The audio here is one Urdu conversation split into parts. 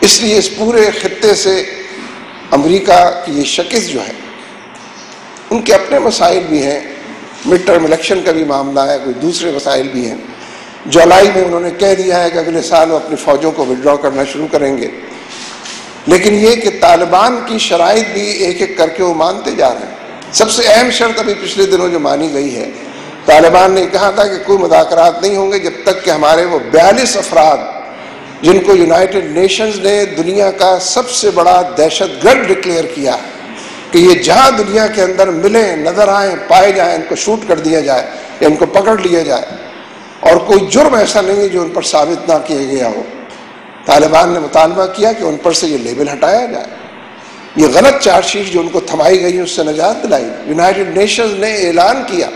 اس لیے اس پورے خطے سے امریکہ کی یہ شکست جو ہے، ان کے اپنے مسائل بھی ہیں، مڈ ٹرم الیکشن کا بھی معاملہ ہے، کوئی دوسرے مسائل بھی ہیں۔ جولائی میں انہوں نے کہہ دیا ہے کہ اگلے سال وہ اپنی فوجوں کو وڈرا کرنا شروع کریں گے، لیکن یہ کہ طالبان کی شرائط بھی ایک ایک کر کے وہ مانتے جا رہے ہیں۔ سب سے اہم شرط ابھی پچھلے دنوں جو مانی گئی ہے، طالبان نے کہا تھا کہ کوئی مذاکرات نہیں ہوں گے جب تک کہ ہمارے وہ 42 افراد جن کو یونائٹڈ نیشنز نے دنیا کا سب سے بڑا دہشت گرد ڈکلیئر کیا کہ یہ جہاں دنیا کے اندر ملیں، نظر آئیں، پائے جائیں، ان کو شوٹ کر دیا جائے یا ان کو پکڑ لیا جائے، اور کوئی جرم ایسا نہیں ہے جو ان پر ثابت نہ کیا گیا ہو۔ طالبان نے مطالبہ کیا کہ ان پر سے یہ لیبل ہٹایا جائے، یہ غلط چارج شیٹ جو ان کو تھمائی گئی اس سے نجات دلائی۔ یونائٹڈ نیشنز نے اعلان کیا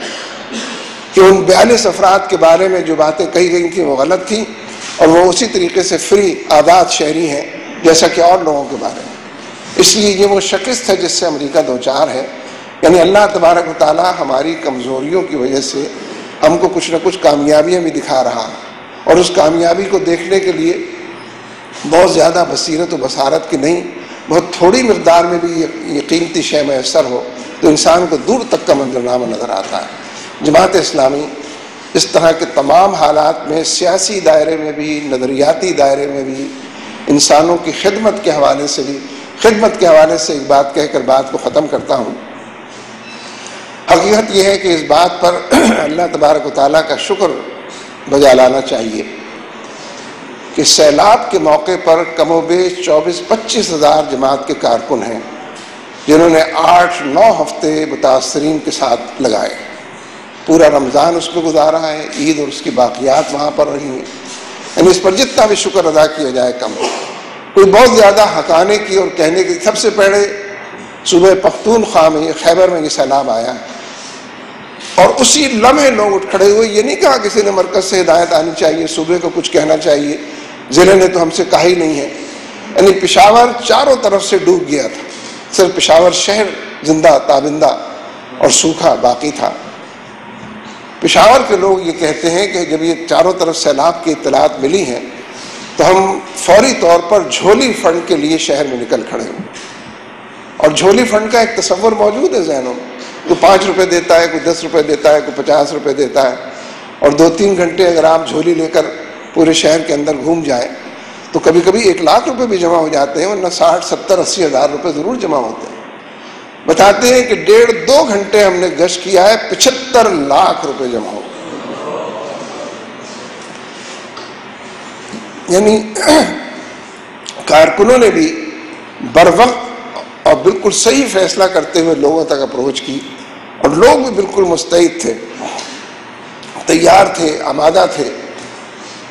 کہ ان 42 افراد کے بارے میں جو باتیں کہی گئی تھیں وہ غلط تھیں، اور وہ اسی طریقے سے فری آزاد شہری ہیں جیسا کہ اور لوگوں کے بارے میں۔ اس لیے یہ وہ شکست ہے جس سے امریکہ دوچار ہے، یعنی اللہ تبارک و تعالی ہماری کمزوریوں کی وجہ سے ہم کو کچھ نہ کچھ کامیابیاں بھی دکھا رہا ہے، اور اس کامیابی کو دیکھنے کے لیے بہت زیادہ بصیرت و بصارت کی نہیں، بہت تھوڑی مقدار میں بھی یہ قیمتی شے میسر ہو تو انسان کو دور تک کا منظرنامہ نظر آتا ہے۔ جماعت اسلامی اس طرح کے تمام حالات میں، سیاسی دائرے میں بھی، نظریاتی دائرے میں بھی، انسانوں کی خدمت کے حوالے سے بھی، خدمت کے حوالے سے ایک بات کہہ کر بات کو ختم کرتا ہوں۔ حقیقت یہ ہے کہ اس بات پر اللہ تبارک و تعالیٰ کا شکر بجا لانا چاہیے کہ سیلاب کے موقع پر کم و بیش 24-25 ہزار جماعت کے کارکن ہیں جنہوں نے 8-9 ہفتے متاثرین کے ساتھ لگائے، پورا رمضان اس میں گزارا ہے، عید اور اس کی باقیات وہاں پر رہی ہیں، یعنی اس پر جتنا بھی شکر ادا کیا جائے کم ہے۔ کوئی بہت زیادہ حقانے کی اور کہنے کی، سب سے پہلے صوبہ پختونخوا میں خیبر میں یہ سیلاب آیا اور اسی لمحے لوگ اٹھ کھڑے ہوئے، یہ نہیں کہا کسی نے مرکز سے ہدایت آنی چاہیے، صوبے کو کچھ کہنا چاہیے، ضلع نے تو ہم سے کہا ہی نہیں ہے، یعنی پشاور چاروں طرف سے ڈوب گیا تھا، صرف پشاور شہر زندہ تابندہ اور سوکھا باقی تھا۔ پشاور کے لوگ یہ کہتے ہیں کہ جب یہ چاروں طرف سیلاب کی اطلاعات ملی ہیں تو ہم فوری طور پر جھولی فنڈ کے لیے شہر میں نکل کھڑے ہوئے، اور جھولی فنڈ کا ایک تصور موجود ہے ذہنوں میں، کوئی 5 روپے دیتا ہے، کوئی 10 روپے دیتا ہے، کوئی 50 روپے دیتا ہے، اور 2-3 گھنٹے اگر آپ جھولی لے کر پورے شہر کے اندر گھوم جائیں تو کبھی کبھی 1 لاکھ روپے بھی جمع ہو جاتے ہیں، ورنہ 60-70-80 ہزار روپے ضرور جمع ہوتے ہیں۔ بتاتے ہیں کہ 1.5-2 گھنٹے ہم نے گشت کیا ہے، 75 لاکھ روپے جمع ہو، یعنی کارکنوں نے بھی بروقت اور بالکل صحیح فیصلہ کرتے ہوئے لوگوں تک اپروچ کی، اور لوگ بھی بالکل مستعد تھے، تیار تھے، آمادہ تھے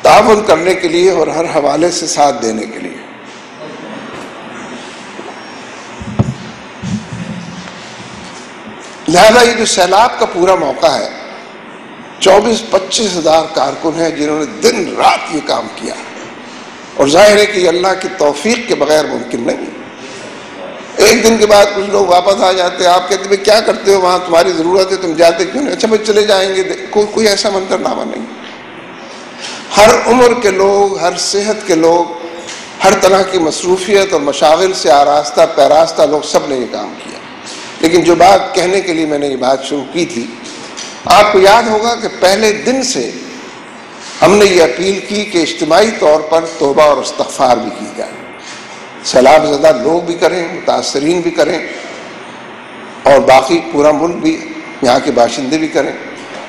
تعاون کرنے کے لیے اور ہر حوالے سے ساتھ دینے کے لیے۔ لہذا یہ جو سیلاب کا پورا موقع ہے، 24-25 ہزار کارکن ہیں جنہوں نے دن رات یہ کام کیا، اور ظاہر ہے کہ یہ اللہ کی توفیق کے بغیر ممکن نہیں ہے۔ ایک دن کے بعد کچھ لوگ واپس آ جاتے ہیں، آپ کہتے ہیں کیا کرتے ہو وہاں، تمہاری ضرورت ہے تم جاتے کیوں نہیں؟ اچھا بھائی چلے جائیں گے، کوئی ایسا منظرنامہ نہیں۔ ہر عمر کے لوگ، ہر صحت کے لوگ، ہر طرح کی مصروفیت اور مشاغل سے آراستہ پیراستہ لوگ، سب نے یہ کام کیا۔ لیکن جو بات کہنے کے لیے میں نے یہ بات شروع کی تھی، آپ کو یاد ہوگا کہ پہلے دن سے ہم نے یہ اپیل کی کہ اجتماعی طور پر توبہ اور استغفار بھی کی جائے، سیلاب زدہ لوگ بھی کریں، متاثرین بھی کریں، اور باقی پورا ملک بھی، یہاں کے باشندے بھی کریں،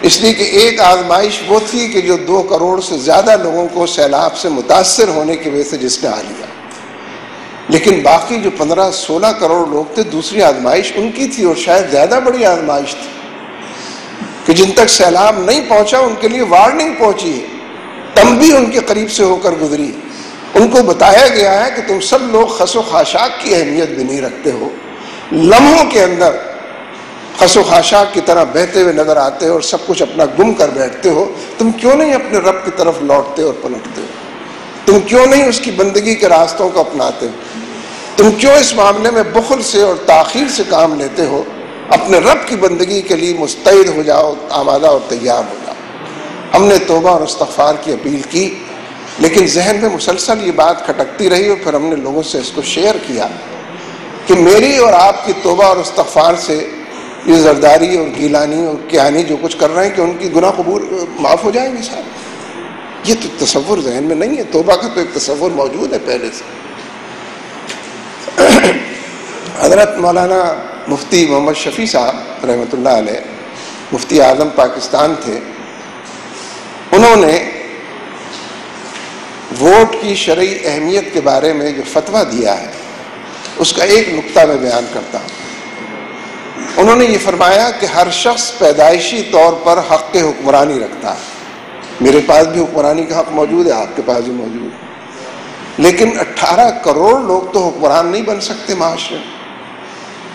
اس لیے کہ ایک آزمائش وہ تھی کہ جو 2 کروڑ سے زیادہ لوگوں کو سیلاب سے متاثر ہونے کی وجہ سے جس نے آ لیا، لیکن باقی جو 15-16 کروڑ لوگ تھے، دوسری آزمائش ان کی تھی، اور شاید زیادہ بڑی آزمائش تھی کہ جن تک سیلاب نہیں پہنچا ان کے لیے وارننگ پہنچی ہے، تنبیہ ان کے قریب سے ہو کر گزری، ان کو بتایا گیا ہے کہ تم سب لوگ خس و خاشاک کی اہمیت بھی نہیں رکھتے ہو، لمحوں کے اندر خس و خاشاک کی طرح بہتے ہوئے نظر آتے ہو اور سب کچھ اپنا گم کر بیٹھتے ہو، تم کیوں نہیں اپنے رب کی طرف لوٹتے اور پلٹتے ہو؟ تم کیوں نہیں اس کی بندگی کے راستوں کو اپناتے ہو؟ تم کیوں اس معاملے میں بخل سے اور تاخیر سے کام لیتے ہو؟ اپنے رب کی بندگی کے لیے مستعد ہو جاؤ، آمادہ اور تیار ہو جاؤ۔ ہم نے توبہ اور استغفار کی اپیل کی، لیکن ذہن میں مسلسل یہ بات کھٹکتی رہی اور پھر ہم نے لوگوں سے اس کو شیئر کیا کہ میری اور آپ کی توبہ اور استغفار سے یہ زرداری اور گیلانی اور کیانی جو کچھ کر رہے ہیں کہ ان کی گناہ قبول معاف ہو جائیں گے صاحب. یہ تو تصور ذہن میں نہیں ہے. توبہ کا تو ایک تصور موجود ہے پہلے سے. حضرت مولانا مفتی محمد شفیع صاحب رحمۃ اللہ علیہ مفتی اعظم پاکستان تھے. انہوں نے ووٹ کی شرعی اہمیت کے بارے میں جو فتویٰ دیا ہے اس کا ایک نقطہ میں بیان کرتا ہوں. انہوں نے یہ فرمایا کہ ہر شخص پیدائشی طور پر حق کے حکمرانی رکھتا ہے. میرے پاس بھی حکمرانی کا حق موجود ہے, آپ کے پاس بھی موجود ہے, لیکن 18 کروڑ لوگ تو حکمران نہیں بن سکتے معاشرے میں.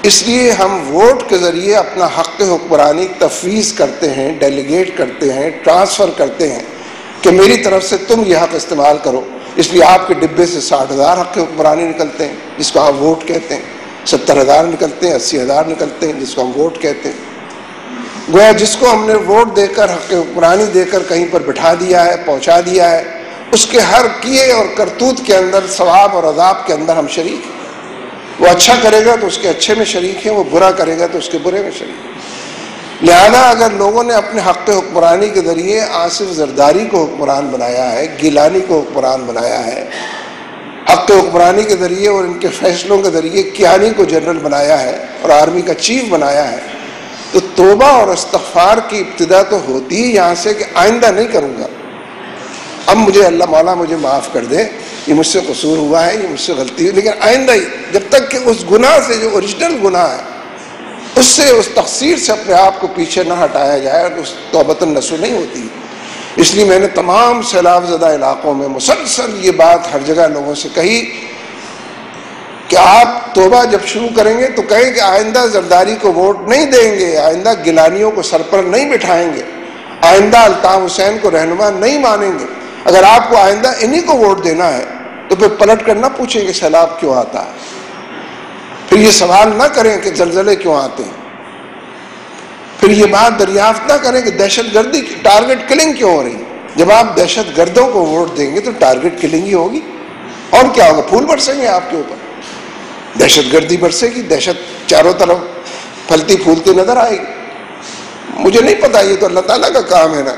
اس لیے ہم ووٹ کے ذریعے اپنا حق حکمرانی تفویض کرتے ہیں, ڈیلیگیٹ کرتے ہیں, ٹرانسفر کرتے ہیں کہ میری طرف سے تم یہ حق استعمال کرو. اس لیے آپ کے ڈبے سے 60,000 حق حکمرانی نکلتے ہیں جس کو آپ ووٹ کہتے ہیں, 70,000 نکلتے ہیں, 80,000 نکلتے ہیں جس کو ہم ووٹ کہتے ہیں. گویا جس کو ہم نے ووٹ دے کر حق حکمرانی دے کر کہیں پر بٹھا دیا ہے, پہنچا دیا ہے, اس کے ہر کیے اور کرتوت کے اندر, ثواب اور عذاب کے اندر ہم شریک ہیں. وہ اچھا کرے گا تو اس کے اچھے میں شریک ہیں, وہ برا کرے گا تو اس کے برے میں شریک ہیں. لہذا اگر لوگوں نے اپنے حق حکمرانی کے ذریعے آصف زرداری کو حکمران بنایا ہے, گیلانی کو حکمران بنایا ہے, حق حکمرانی کے ذریعے اور ان کے فیصلوں کے ذریعے کیانی کو جنرل بنایا ہے اور آرمی کا چیف بنایا ہے, تو توبہ اور استغفار کی ابتدا تو ہوتی ہی یہاں سے کہ آئندہ نہیں کروں گا. اب مجھے اللہ مولا مجھے معاف کر دے, یہ مجھ سے قصور ہوا ہے, یہ مجھ سے غلطی ہوئی, لیکن آئندہ ہی, جب تک کہ اس گناہ سے جو اوریجنل گناہ ہے اس سے, اس تقصیر سے اپنے آپ کو پیچھے نہ ہٹایا جائے تو اس توبۃ النصوح نہیں ہوتی. اس لیے میں نے تمام سیلاب زدہ علاقوں میں مسلسل یہ بات ہر جگہ لوگوں سے کہی کہ آپ توبہ جب شروع کریں گے تو کہیں کہ آئندہ زرداری کو ووٹ نہیں دیں گے, آئندہ گیلانیوں کو سر پر نہیں بٹھائیں گے, آئندہ الطاف حسین کو رہنما نہیں مانیں گے. اگر آپ کو آئندہ انہی کو ووٹ دینا ہے تو پھر پلٹ کر نہ پوچھیں کہ سیلاب کیوں آتا ہے, پھر یہ سوال نہ کریں کہ زلزلے کیوں آتے ہیں, پھر یہ بات دریافت نہ کریں کہ دہشت گردی ٹارگٹ کلنگ کیوں ہو رہی ہے. جب آپ دہشت گردوں کو ووٹ دیں گے تو ٹارگٹ کلنگ ہی ہوگی, اور کیا ہوگا, پھول برسیں گے آپ کے اوپر, دہشت گردی برسے گی, دہشت چاروں طرف پھلتی پھولتی نظر آئے گی. مجھے نہیں پتا, یہ تو اللہ تعالیٰ کا کام ہے نا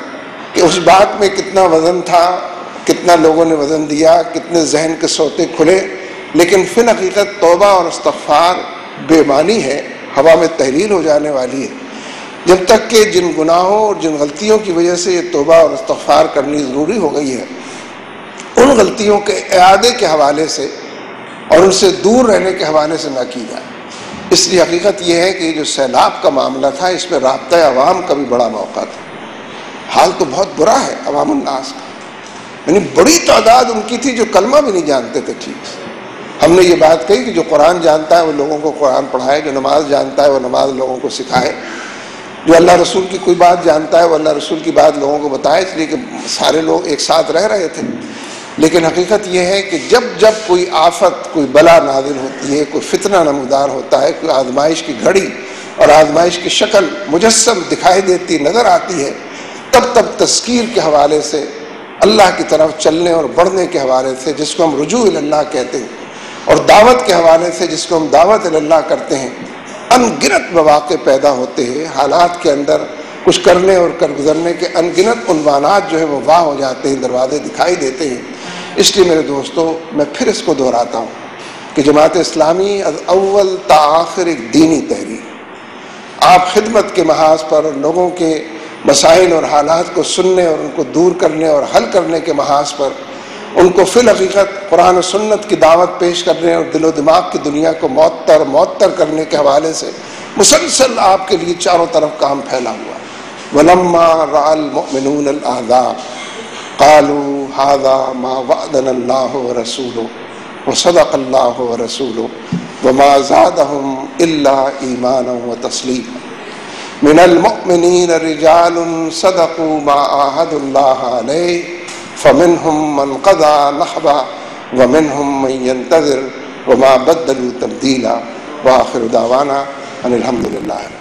کہ اس بات میں کتنا وزن تھا, کتنا لوگوں نے وزن دیا, کتنے ذہن کے سوتے کھلے, لیکن فی الحقیقت توبہ اور استغفار بے معنی ہے, ہوا میں تحلیل ہو جانے والی ہے. جب تک کہ جن گناہوں اور جن غلطیوں کی وجہ سے یہ توبہ اور استغفار کرنی ضروری ہو گئی ہے, ان غلطیوں کے اعادے کے حوالے سے اور ان سے دور رہنے کے حوالے سے نہ کی جائے. اس لیے حقیقت یہ ہے کہ یہ جو سیلاب کا معاملہ تھا اس میں رابطہ عوام کا بھی بڑا موقع تھا. حال تو بہت برا ہے عوام الناس کا, یعنی بڑی تعداد ان کی تھی جو کلمہ بھی نہیں جانتے تھے ٹھیک سے. ہم نے یہ بات کہی کہ جو قرآن جانتا ہے وہ لوگوں کو قرآن پڑھائے, جو نماز جانتا ہے وہ نماز لوگوں کو سکھائے, جو اللہ رسول کی کوئی بات جانتا ہے وہ اللہ رسول کی بات لوگوں کو بتائے. اس لیے کہ سارے لوگ ایک ساتھ رہ رہے تھے. لیکن حقیقت یہ ہے کہ جب جب کوئی آفت, کوئی بلا نازل ہوتی ہے, کوئی فتنہ نمودار ہوتا ہے, کوئی آزمائش کی گھڑی اور آزمائش کی شکل مجسم دکھائی دیتی نظر آتی ہے, تب تب تذکیر کے حوالے سے, اللہ کی طرف چلنے اور بڑھنے کے حوالے سے جس کو ہم رجوع اللہ کہتے ہیں, اور دعوت کے حوالے سے جس کو ہم دعوت اللہ کرتے ہیں, ان گنت مواقع پیدا ہوتے ہیں. حالات کے اندر کچھ کرنے اور کر گزرنے کے ان گنت عنوانات جو ہے وہ واہ ہو جاتے ہیں, دروازے دکھائی دیتے ہیں. اس لیے میرے دوستوں میں پھر اس کو دہراتا ہوں کہ جماعت اسلامی از اول تا آخر ایک دینی تحریک. آپ خدمت کے محاذ پر لوگوں کے مسائل اور حالات کو سننے اور ان کو دور کرنے اور حل کرنے کے محاذ پر ان کو فی الحقیقت قرآن و سنت کی دعوت پیش کرنے اور دل و دماغ کی دنیا کو معطر کرنے کے حوالے سے مسلسل آپ کے لیے چاروں طرف کام پھیلا ہوا. وَلَمَّا رَأَى الْمُؤْمِنُونَ الْأَحْزَابَ قَالُوا هَذَا مَا وَعَدَنَا اللَّهُ وَرَسُولُهُ وَصَدَقَ اللَّهُ وَرَسُولُهُ وَمَا زَادَهُمْ إِلَّا إِيمَانًا وَتَسْلِيمًا. مِنَ الْمُؤْمِنِينَ رِجَالٌ صَدَقُوا مَا عَاهَدُوا اللَّهَ عَلَيْهِ فَمِنْهُمْ مَنْ قَضَى نَحْبَهُ وَمِنْهُمْ مَنْ يَنْتَظِرُ وَمَا بَدَّلُوا تَبْدِيلًا. وَآخِرُ دَعْوَانَا أَنِ الْحَمْدُ لِلَّهِ.